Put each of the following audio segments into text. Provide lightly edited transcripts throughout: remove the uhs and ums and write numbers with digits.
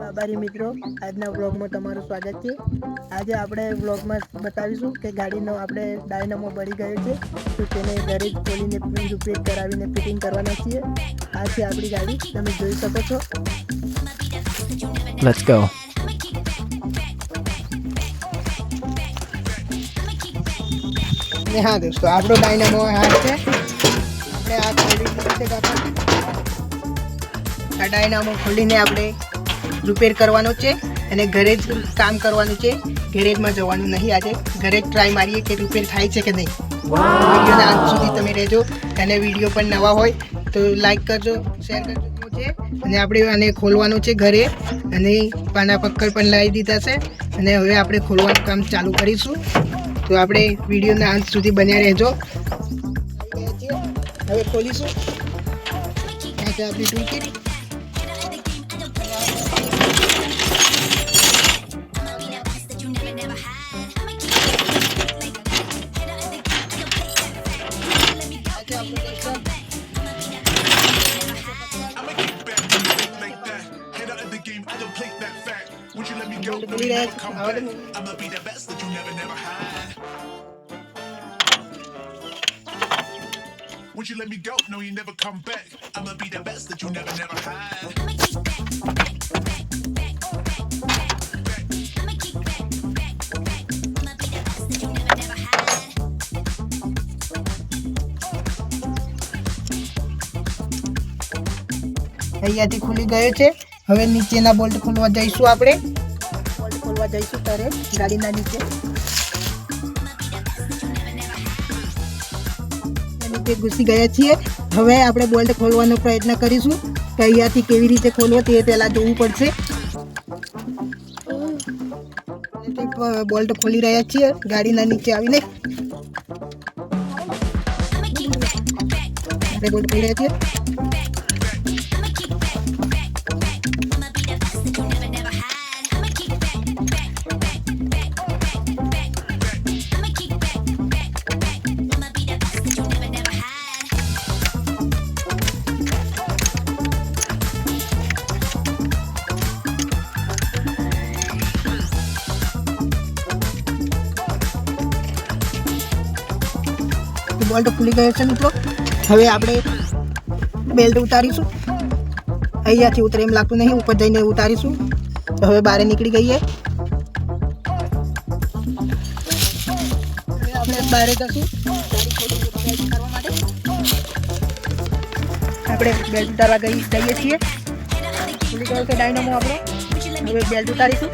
આભારી મિત્રો, આજના વ્લોગમાં તમારું સ્વાગત છે। આજે આપણે વ્લોગમાં બતાવીશું કે ગાડીનો આપણે ડાયનામો બળી ગયો છે, તો તેને ઘરે જ ખોલીને રિપેર કરાવીને ફિટિંગ કરવાના છીએ। આ છે આપણી ગાડી, તમે જોઈ શકો છો। Let's go. ને હા દોસ્તો, આપણો ડાયનામો આ છે। આપણે આ ખોલી દીધું છે કાકા। આ ડાયનામો ખોલીને આપણે રિપેર કરવાનો છે અને ઘરે જ કામ કરવાનું છે। ગેરેજમાં જવાનું નહીં। આજે ઘરે જ ટ્રાય મારીએ કે રિપેર થાય છે કે નહીં। વિડીયોના અંત સુધી તમે રહેજો અને વિડીયો પણ નવા હોય તો લાઈક કરજો, શેર કરજો છે। અને આપણે આને ખોલવાનું છે ઘરે, અને પાના પક્કડ પણ લાવી દીધા છે અને હવે આપણે ખોલવાનું કામ ચાલુ કરીશું। તો આપણે વિડીયોના અંત સુધી બન્યા રહેજો। હવે ખોલીશું। આપણી ટૂંકી Would you let me go? No, you never come back. I'ma be the best that you never had. અહીંયાથી ખુલી ગયો છે। હવે નીચેના બોલ્ટ ખોલવા જઈશું। આપણે બોલ્ટ ખોલવા જઈશું ત્યારે ગાડીના નીચે ઘૂસી ગયા છીએ। હવે આપણે બોલ્ટ ખોલવાનો પ્રયત્ન કરીશું કે અહીંયાથી કેવી રીતે ખોલવો તે પહેલા જોવું પડશે। બોલ્ટ ખોલી રહ્યા છીએ ગાડીના નીચે આવીને। આપણે બોલ્ટ ખોલી રહ્યા છીએ। બોલ્ટ ખુલી ગયો છે મિત્રો। હવે આપણે બેલ્ટ ઉતારીશું। અહીંયાથી ઉતરે એમ લાગતું નહીં, ઉપર જઈને ઉતારીશું। તો હવે બહાર નીકળી ગઈએ। હવે આપણે બહાર જશું કરવા માટે। આપણે બેલ્ટ ઉતારવા જઈએ છીએ। ખુલી ગયો છે ડાયનામો આપણો। હવે બેલ્ટ ઉતારીશું।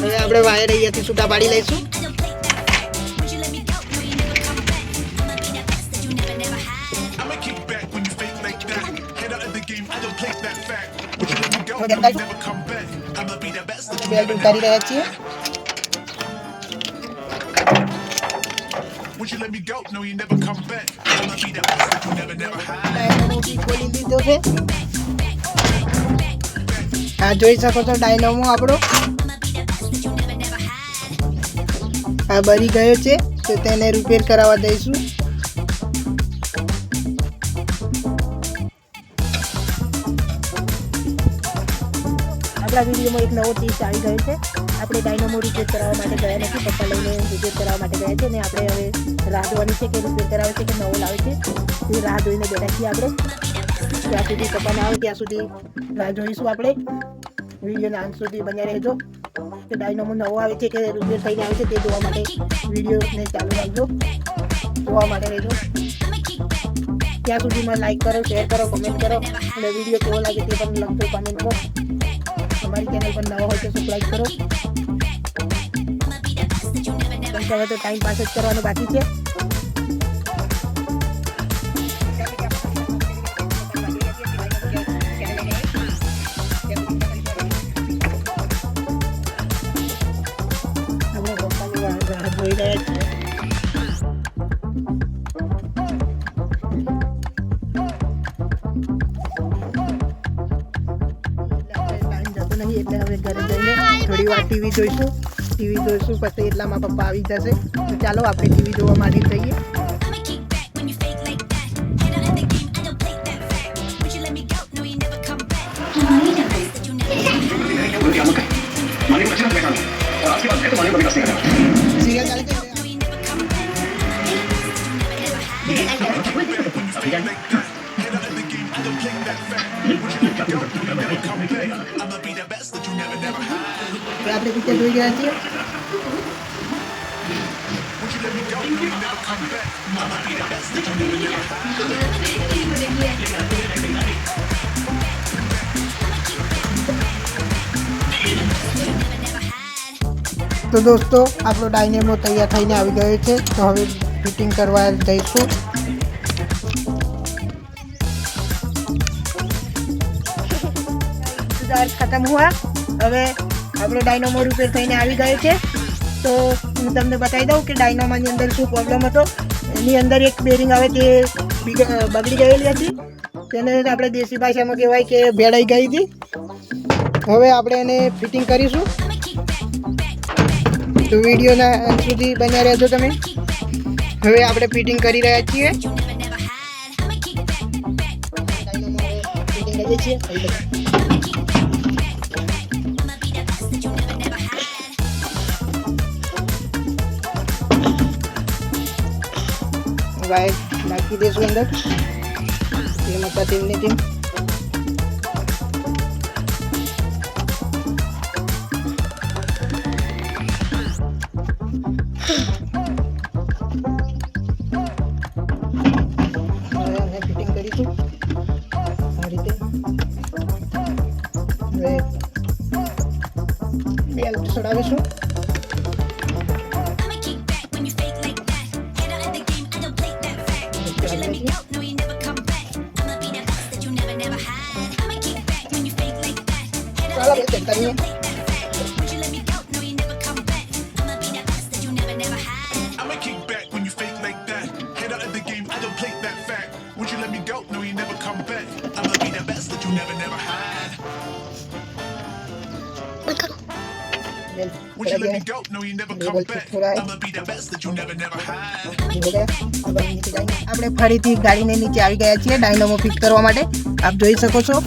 હવે આપણે વાયર અહીંયાથી છૂટા પાડી લઈશું। બેલ્ટ ઉતારી રહ્યા છીએ। Would you let me go? No, you never come back. I'ma be the best that you never had. Dynamo બી ખોલી દીધો છે। આ જોઈ શકો છો ડાયનામો આપણો આ બળી ગયો છે, તો તેને રિપેર કરાવવા દઈશું। આપણા વિડીયોમાં એક નવો ટીપ આવી ગયો છે। આપણે ડાયનામો રિપેર કરાવવા માટે ગયા નથી, પપ્પા લઈને રિપેર કરાવવા માટે ગયા છે અને આપણે હવે રાહ જોવાની છે કે રિપેર કરાવે છે કે નવો લાવે છે। એ રાહ જોઈને બેઠા છીએ આપણે। જ્યાં સુધી પપ્પા ના આવે ત્યાં સુધી રાહ જોઈશું આપણે। વિડીયોના અંત સુધી બન્યા રહેજો કે ડાયનામો નવો આવે છે કે રિપેર થઈને આવે છે તે જોવા માટે વિડીયોને ચાલુ રાખજો, જોવા માટે રહેજો। ત્યાં સુધીમાં લાઈક કરો, શેર કરો, કમેન્ટ કરો અને વિડીયો કેવો લાગે તે પણ લખજો કમેન્ટમાં। हमारी चैनल पर नवा हो तो सब्सक्राइब करो। હવે તો ટાઈમ પાસ જ કરવાનો બાકી છે। આપણે પપ્પાની રાહ જોઈ રહ્યા છીએ। એટલે હવે ઘરે જઈને થોડી વાર ટીવી જોઈશું। ટીવી જોઈશું પછી એટલામાં પપ્પા આવી જશે। તો ચાલો આપણે ટીવી જોવા માટે જઈએ। સિરિયલ ચાલે છે આપણે પિક્ચર જોઈ રહ્યા છીએ તો દોસ્તો આપણો ડાયનેમો તૈયાર થઈને આવી ગયો છે તો હવે ફિટિંગ કરવા જઈશું ખતમ હુઆ હવે આપણો ડાયનોમો રિપેર થઈને આવી ગયો છે તો હું તમને બતાવી દઉં કે ડાયનોમાની અંદર શું પ્રોબ્લેમ હતો એની અંદર એક બેરિંગ આવે તે બગડી ગયેલી હતી તેને આપણે દેશી ભાષામાં કહેવાય કે ભેળાઈ ગઈ હતી હવે આપણે એને ફિટિંગ કરીશું તો વિડીયોના અંત સુધી બન્યા રહેજો તમે હવે આપણે ફિટિંગ કરી રહ્યા છીએ ફિટિંગ કરીએ છીએ વાયર નાખી દઈશું અંદર તેમ હતા તેમની તેમ ફિટિંગ કરીશું આ રીતે હવે બેલ્ટ ચડાવીશું ચાલો બે ચડતા નહીં I'ma kick back when you fake like that. Head out of the game, I don't play that fact. Would you let me go? No, you never come back. I'ma be the best that you never had. Would you let me go? No, you never come back. I'ma be the best that you never had. આપણે ફરીથી ગાડીને નીચે આવી ગયા છીએ ડાયનોમો fit કરવા માટે આપ જોઈ શકો છો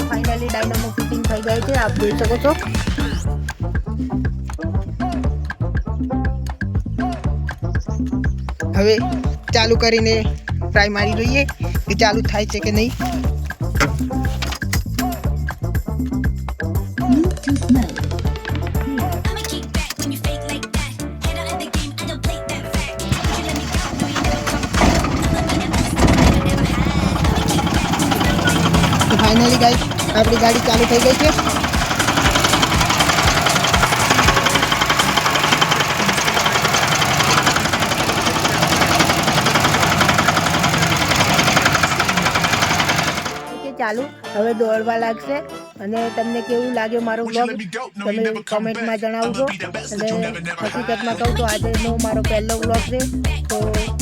ફાઇનલી ડાયનામો ફિટિંગ થઈ ગઈ છે આપ જોઈ શકો છો હવે ચાલુ કરીને ટ્રાય મારી જોઈએ કે ચાલુ થાય છે કે નહીં ફાઇનલી ગાઈસ આપણી ગાડી ચાલુ થઈ ગઈ છે ચાલુ હવે દોડવા લાગશે અને તમને કેવું લાગ્યો મારો બ્લોગ તમે કમેન્ટમાં જણાવજો અને હકીકતમાં કહું તો આજનો મારો પહેલો બ્લોગ છે તો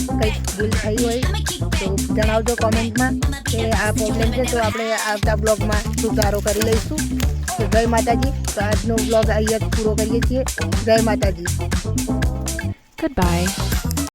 કંઈક ભૂલ થઈ હોય તો જણાવજો કોમેન્ટમાં કે આ પ્રોબ્લેમ છે તો આપણે આવતા બ્લોગમાં સુધારો કરી લઈશું તો જય માતાજી તો આજનો બ્લોગ અહીંયા જ પૂરો કરીએ છીએ જય માતાજી Goodbye.